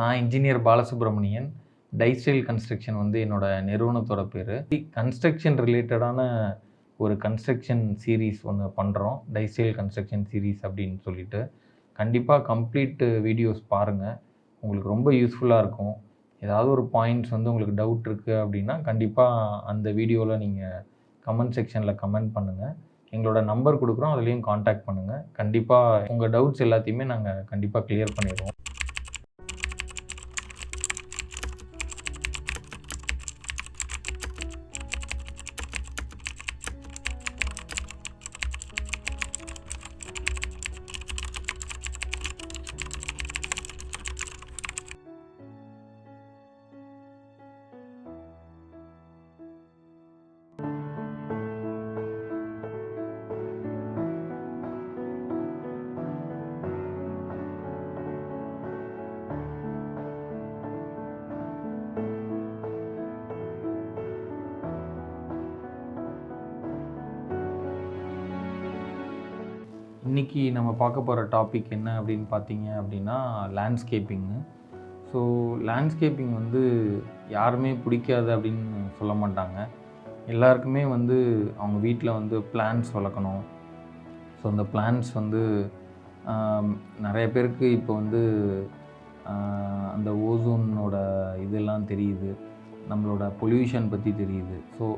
நான் engineer Balasubramanian. டைஸ்டைல் construction வந்து என்னோட நிறுவனத்தோட பேர். கன்ஸ்ட்ரக்ஷன் ரிலேட்டடான ஒரு கன்ஸ்ட்ரக்ஷன் சீரீஸ் ஒன்று பண்ணுறோம். டைஸ்டைல் கன்ஸ்ட்ரக்ஷன் சீரீஸ் அப்படின்னு சொல்லிட்டு. கண்டிப்பாக கம்ப்ளீட் வீடியோஸ் பாருங்கள். உங்களுக்கு ரொம்ப யூஸ்ஃபுல்லாக இருக்கும். ஏதாவது ஒரு பாயிண்ட்ஸ் வந்து உங்களுக்கு டவுட் இருக்குது அப்படின்னா கண்டிப்பாக அந்த வீடியோவில் நீங்கள் கமெண்ட் செக்ஷனில் கமெண்ட் பண்ணுங்கள். எங்களோட நம்பர் கொடுக்குறோம், அதுலேயும் காண்டாக்ட் பண்ணுங்கள். கண்டிப்பாக உங்கள் டவுட்ஸ் எல்லாத்தையுமே நாங்கள் கண்டிப்பாக கிளியர் பண்ணிடுவோம். இன்றைக்கி நம்ம பார்க்க போகிற டாபிக் என்ன அப்படின்னு பார்த்தீங்க அப்படின்னா லேண்ட்ஸ்கேப்பிங்கு. ஸோ லேண்ட்ஸ்கேப்பிங் வந்து யாருமே பிடிக்காது அப்படின்னு சொல்ல மாட்டாங்க. எல்லாருக்குமே வந்து அவங்க வீட்டில் வந்து பிளான்ஸ் வளர்க்கணும். ஸோ அந்த பிளான்ஸ் வந்து நிறைய பேருக்கு இப்போ வந்து அந்த ஓசோனோட இதெல்லாம் தெரியுது, நம்மளோட பொல்யூஷன் பற்றி தெரியுது. ஸோ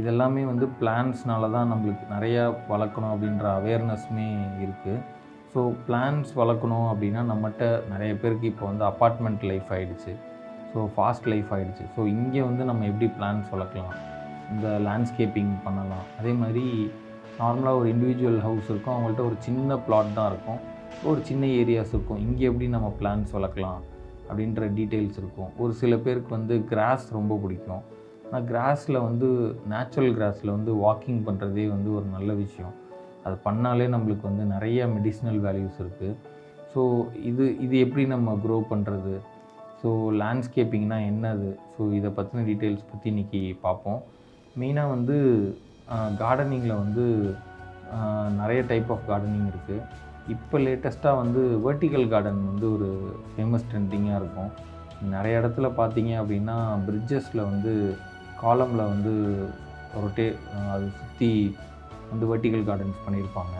இதெல்லாமே வந்து பிளான்ஸ்னால தான் நம்மளுக்கு நிறையா வளர்க்கணும் அப்படின்ற அவேர்னஸ்மே இருக்குது. ஸோ பிளான்ஸ் வளர்க்கணும் அப்படின்னா நம்மகிட்ட நிறைய பேருக்கு இப்போ வந்து அப்பார்ட்மெண்ட் லைஃப் ஆகிடுச்சு. ஸோ ஃபாஸ்ட் லைஃப் ஆகிடுச்சு. ஸோ இங்கே வந்து நம்ம எப்படி பிளான்ஸ் வளர்க்கலாம், இந்த லேண்ட்ஸ்கேப்பிங் பண்ணலாம். அதே மாதிரி நார்மலாக ஒரு இண்டிவிஜுவல் ஹவுஸ் இருக்கும், அவங்கள்ட்ட ஒரு சின்ன பிளாட் தான் இருக்கும், ஒரு சின்ன ஏரியாஸ் இருக்கும். இங்கே எப்படி நம்ம பிளான்ஸ் வளர்க்கலாம் அப்படின்ற டீட்டெயில்ஸ் இருக்கும். ஒரு சில பேருக்கு வந்து கிராஸ் ரொம்ப பிடிக்கும். ஆனால் கிராஸில் வந்து நேச்சுரல் கிராஸில் வந்து வாக்கிங் பண்ணுறதே வந்து ஒரு நல்ல விஷயம். அது பண்ணாலே நம்மளுக்கு வந்து நிறைய மெடிசினல் வேல்யூஸ் இருக்குது. ஸோ இது எப்படி நம்ம க்ரோ பண்ணுறது, ஸோ லேண்ட்ஸ்கேப்பிங்னா என்னது, ஸோ இதை பற்றின டீட்டெயில்ஸ் பற்றி இன்றைக்கி பார்ப்போம். மெயினாக வந்து கார்டனிங்கில் வந்து நிறைய டைப் ஆஃப் கார்டனிங் இருக்குது. இப்போ லேட்டஸ்ட்டாக வந்து வெர்டிக்கல் கார்டன் வந்து ஒரு ஃபேமஸ் ட்ரெண்டிங்காக இருக்கும். நிறைய இடத்துல பார்த்தீங்க அப்படின்னா பிரிட்ஜஸில் வந்து காலமில் வந்து அது சுற்றி வந்து வெர்டிக்கல் கார்டன்ஸ் பண்ணியிருப்பாங்க.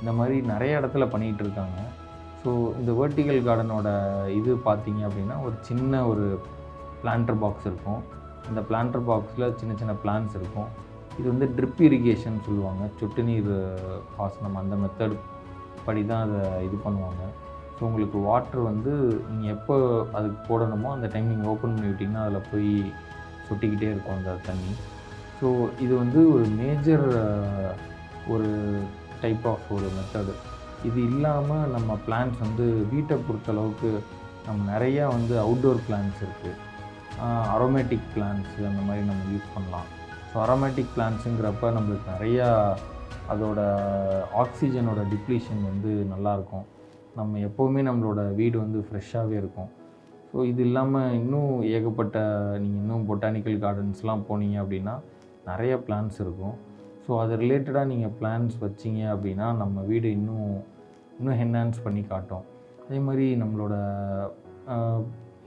இந்த மாதிரி நிறைய இடத்துல பண்ணிகிட்டு இருக்காங்க. ஸோ இந்த வெர்டிக்கல் கார்டனோட இது பார்த்தீங்க அப்படின்னா ஒரு சின்ன ஒரு பிளான்டர் பாக்ஸ் இருக்கும். இந்த பிளான்டர் பாக்ஸில் சின்ன சின்ன பிளான்ஸ் இருக்கும். இது வந்து ட்ரிப் இரிகேஷன் சொல்லுவாங்க, சொட்டு நீர் பாசனம். அந்த மெத்தட் படி தான் அதை இது பண்ணுவாங்க. ஸோ உங்களுக்கு வாட்ரு வந்து நீங்கள் எப்போ அதுக்கு போடணுமோ அந்த டைம் நீங்கள் ஓப்பன் பண்ணி விட்டிங்கன்னா அதில் போய் சொட்டிக்கிட்டே இருக்கும் அந்த தண்ணி. ஸோ இது வந்து ஒரு மேஜர் ஒரு டைப் ஆஃப் ஒரு மெத்தடு. இது இல்லாமல் நம்ம பிளான்ஸ் வந்து வீட்டை பொறுத்தளவுக்கு நம்ம நிறையா வந்து அவுட்டோர் பிளான்ஸ் இருக்குது. அரோமேட்டிக் பிளான்ஸ் அந்த மாதிரி நம்ம யூஸ் பண்ணலாம். ஸோ அரோமேட்டிக் பிளான்ஸுங்கிறப்ப நம்மளுக்கு நிறையா அதோட ஆக்சிஜனோட டிப்ளீஷன் வந்து நல்லாயிருக்கும். நம்ம எப்போவுமே நம்மளோட வீடு வந்து ஃப்ரெஷ்ஷாகவே இருக்கும். ஸோ இது இல்லாமல் இன்னும் ஏகப்பட்ட நீங்கள் இன்னும் பொட்டானிக்கல் கார்டன்ஸ்லாம் போனீங்க அப்படின்னா நிறைய பிளான்ஸ் இருக்கும். ஸோ அது ரிலேட்டடாக நீங்கள் பிளான்ஸ் வச்சிங்க அப்படின்னா நம்ம வீடு இன்னும் என்ஹான்ஸ் பண்ணி காட்டும். அதே மாதிரி நம்மளோட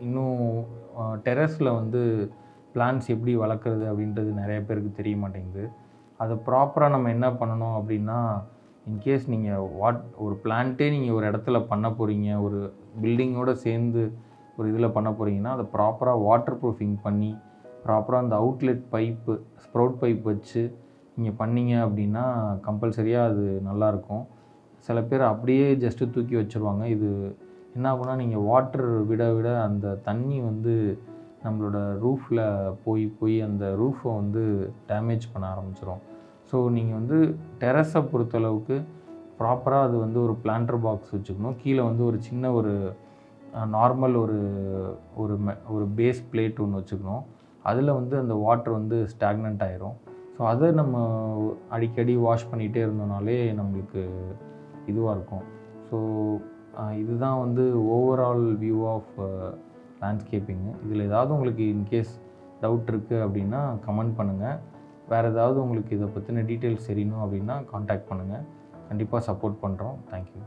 இன்னும் டெரஸில் வந்து பிளான்ஸ் எப்படி வளர்க்குறது அப்படின்றது நிறைய பேருக்கு தெரிய மாட்டேங்குது. அதை ப்ராப்பராக நம்ம என்ன பண்ணணும் அப்படின்னா, இன்கேஸ் நீங்கள் ஒரு பிளான்ட்டே நீங்கள் ஒரு இடத்துல பண்ண போகிறீங்க, ஒரு பில்டிங்கோடு சேர்ந்து ஒரு இதில் பண்ண போகிறீங்கன்னா அதை ப்ராப்பராக வாட்டர் ப்ரூஃபிங் பண்ணி ப்ராப்பராக அந்த அவுட்லெட் பைப்பு ஸ்ப்ரவுட் பைப் வச்சு நீங்கள் பண்ணிங்க அப்படின்னா கம்பல்சரியாக அது நல்லாயிருக்கும். சில பேர் அப்படியே ஜஸ்ட்டு தூக்கி வச்சுருவாங்க. இது என்ன ஆகுனா நீங்கள் வாட்டர் விட அந்த தண்ணி வந்து நம்மளோட ரூஃபில் போய் அந்த ரூஃபை வந்து டேமேஜ் பண்ண ஆரம்பிச்சிடும். ஸோ நீங்கள் வந்து டெரஸை பொறுத்தளவுக்கு ப்ராப்பராக அது வந்து ஒரு பிளான்டர் பாக்ஸ் வச்சுக்கணும். கீழே வந்து ஒரு சின்ன ஒரு நார்மல் ஒரு பேஸ் பிளேட் ஒன்று வச்சுக்கணும். அதில் வந்து அந்த வாட்டர் வந்து ஸ்டாக்னண்ட் ஆயிரும். ஸோ அதை நம்ம அடிக்கடி வாஷ் பண்ணிகிட்டே இருந்தோம்னாலே நம்மளுக்கு இதுவாக இருக்கும். ஸோ இதுதான் வந்து ஓவரால் வியூ ஆஃப் லேண்ட்ஸ்கேப்பிங்கு. இதில் ஏதாவது உங்களுக்கு இன்கேஸ் டவுட் இருக்குது அப்படின்னா கமெண்ட் பண்ணுங்கள். வேறு ஏதாவது உங்களுக்கு இதை பற்றின டீட்டெயில்ஸ் தெரியணும் அப்படின்னா காண்டாக்ட் பண்ணுங்கள். கண்டிப்பாக சப்போர்ட் பண்ணுறோம். தேங்க்யூ.